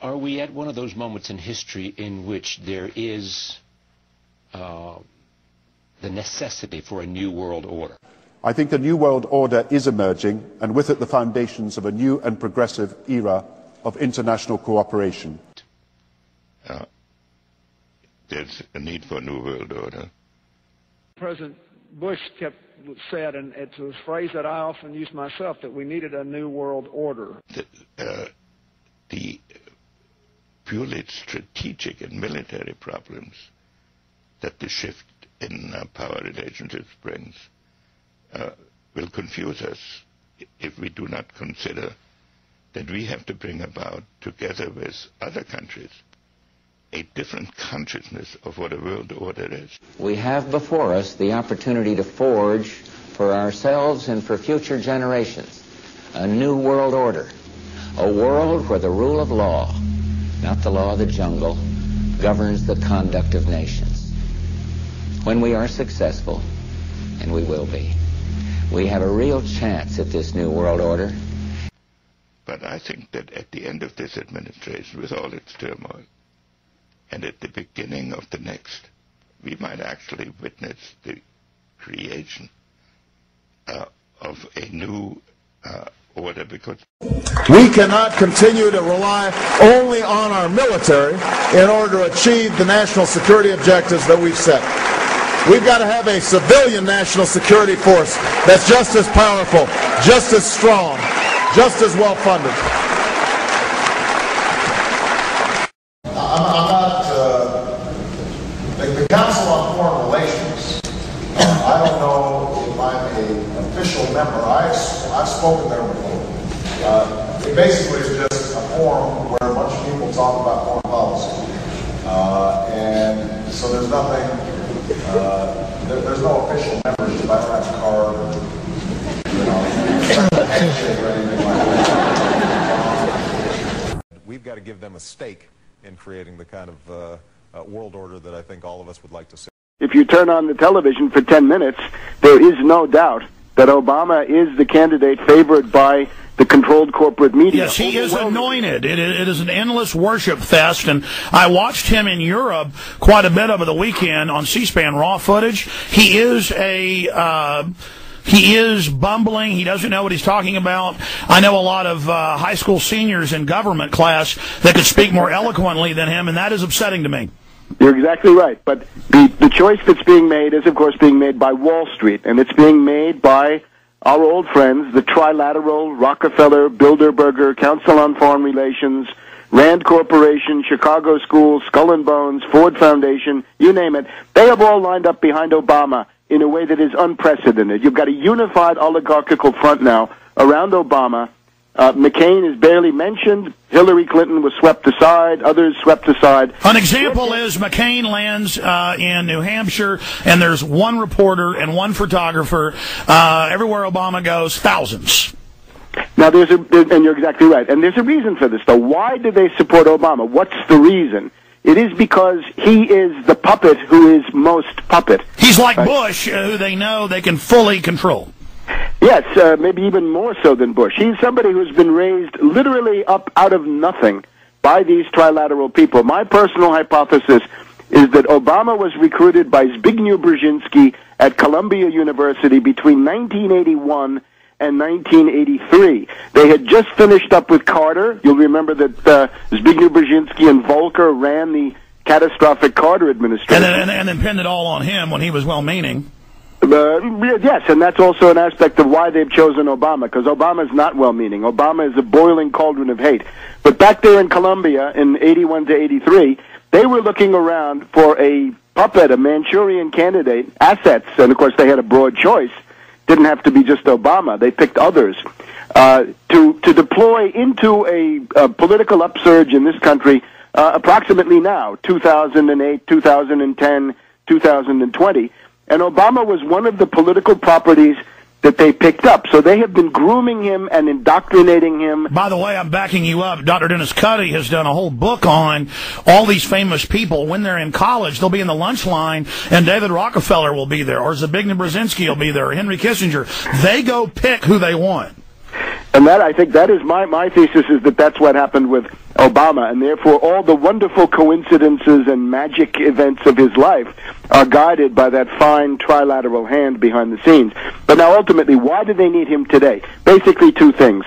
Are we at one of those moments in history in which there is the necessity for a new world order? I think the new world order is emerging, and with it the foundations of a new and progressive era of international cooperation. There's a need for a new world order. President Bush said, and it's a phrase that I often use myself, that we needed a new world order. The purely strategic and military problems that the shift in power relationships brings will confuse us if we do not consider that we have to bring about, together with other countries, a different consciousness of what a world order is. We have before us the opportunity to forge for ourselves and for future generations a new world order, a world where the rule of law, not the law of the jungle, governs the conduct of nations. When we are successful, and we will be, we have a real chance at this new world order. But I think that at the end of this administration, with all its turmoil, and at the beginning of the next, we might actually witness the creation of a new order, because we cannot continue to rely only on our military in order to achieve the national security objectives that we've set. We've got to have a civilian national security force that's just as powerful, just as strong, just as well funded. The Council on Foreign Relations, I don't know if I'm an official member. I've spoken there before. It basically is just a forum where a bunch of people talk about foreign policy. And so there's nothing, there's no official membership. I don't have a card or, handshake or anything like that. We've got to give them a stake in creating the kind of world order that I think all of us would like to see. If you turn on the television for 10 minutes, there is no doubt that Obama is the candidate favored by the controlled corporate media. Yes, he is anointed. It is an endless worship fest, and I watched him in Europe quite a bit over the weekend on C-SPAN raw footage. He is bumbling. He doesn't know what he's talking about. I know a lot of high school seniors in government class that could speak more eloquently than him, and that is upsetting to me. You're exactly right. But the choice that's being made is, of course, being made by Wall Street, and it's being made by our old friends, the Trilateral, Rockefeller, Bilderberger, Council on Foreign Relations, Rand Corporation, Chicago Schools, Skull and Bones, Ford Foundation, you name it. They have all lined up behind Obama in a way that is unprecedented. You've got a unified oligarchical front now around Obama. McCain is barely mentioned. Hillary Clinton was swept aside. Others swept aside. An example is McCain lands in New Hampshire, and there's one reporter and one photographer. Everywhere Obama goes, thousands. Now, and you're exactly right. And there's a reason for this, though. Why do they support Obama? What's the reason? It is because he is the puppet who is most puppet. He's like Bush, who they know they can fully control. Yes, maybe even more so than Bush. He's somebody who's been raised literally up out of nothing by these trilateral people. My personal hypothesis is that Obama was recruited by Zbigniew Brzezinski at Columbia University between 1981 and 1983. They had just finished up with Carter. You'll remember that Zbigniew Brzezinski and Volcker ran the catastrophic Carter administration. And then pinned it all on him when he was well-meaning. Yes, and that's also an aspect of why they've chosen Obama, because Obama's not well-meaning. Obama is a boiling cauldron of hate. But back there in Columbia in 81 to 83, they were looking around for a puppet, a Manchurian candidate, assets, and of course they had a broad choice. Didn't have to be just Obama. They picked others to deploy into a political upsurge in this country approximately now, 2008, 2010, 2020. And Obama was one of the political properties that they picked up. So they have been grooming him and indoctrinating him. By the way, I'm backing you up. Dr. Dennis Cuddy has done a whole book on all these famous people. When they're in college, they'll be in the lunch line, and David Rockefeller will be there, or Zbigniew Brzezinski will be there, or Henry Kissinger. They go pick who they want. And that, I think, that is my thesis, is that that's what happened with Obama, and therefore all the wonderful coincidences and magic events of his life are guided by that fine trilateral hand behind the scenes. But now ultimately, why do they need him today? Basically two things.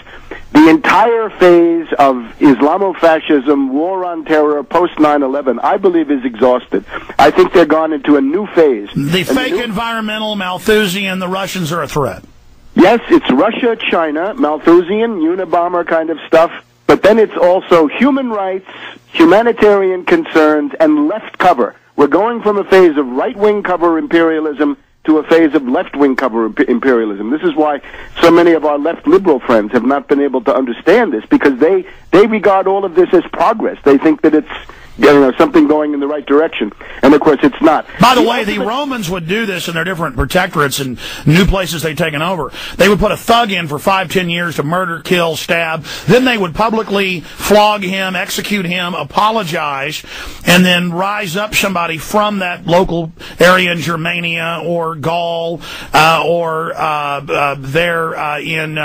The entire phase of Islamofascism, war on terror, post 9/11, I believe is exhausted. I think they're gone into a new phase. The fake environmental, Malthusian, the Russians are a threat. Yes, it's Russia, China, Malthusian, Unabomber kind of stuff, but then it's also human rights, humanitarian concerns, and left cover. We're going from a phase of right-wing cover imperialism to a phase of left-wing cover imperialism. This is why so many of our left liberal friends have not been able to understand this, because they regard all of this as progress. They think that it's something going in the right direction. And, of course, it's not. By the way, the Romans would do this in their different protectorates and new places they'd taken over. They would put a thug in for 5-10 years to murder, kill, stab. Then they would publicly flog him, execute him, apologize, and then rise up somebody from that local area in Germania or Gaul or there in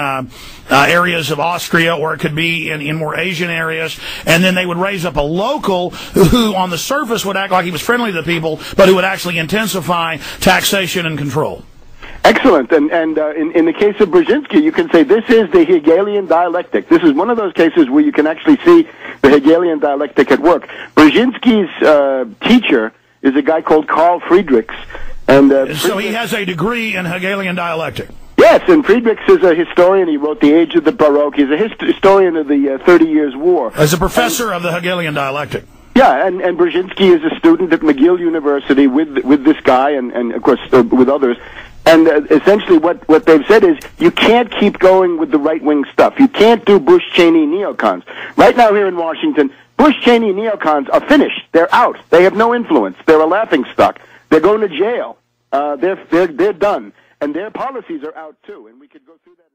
areas of Austria, or it could be in more Asian areas. And then they would raise up a local who on the surface would act like he was friendly to the people, but who would actually intensify taxation and control. Excellent. And in the case of Brzezinski, you can say this is the Hegelian dialectic. This is one of those cases where you can actually see the Hegelian dialectic at work. Brzezinski's teacher is a guy called Carl Friedrichs. And so he has a degree in Hegelian dialectic. Yes, and Friedrichs is a historian. He wrote The Age of the Baroque. He's a historian of the 30 Years' War. As a professor of the Hegelian dialectic. Yeah, and Brzezinski is a student at McGill University with this guy and of course, with others. And essentially what they've said is you can't keep going with the right-wing stuff. You can't do Bush-Cheney neocons. Right now here in Washington, Bush-Cheney neocons are finished. They're out. They have no influence. They're a laughingstock. They're going to jail. They're done. And their policies are out, too. And we could go through that.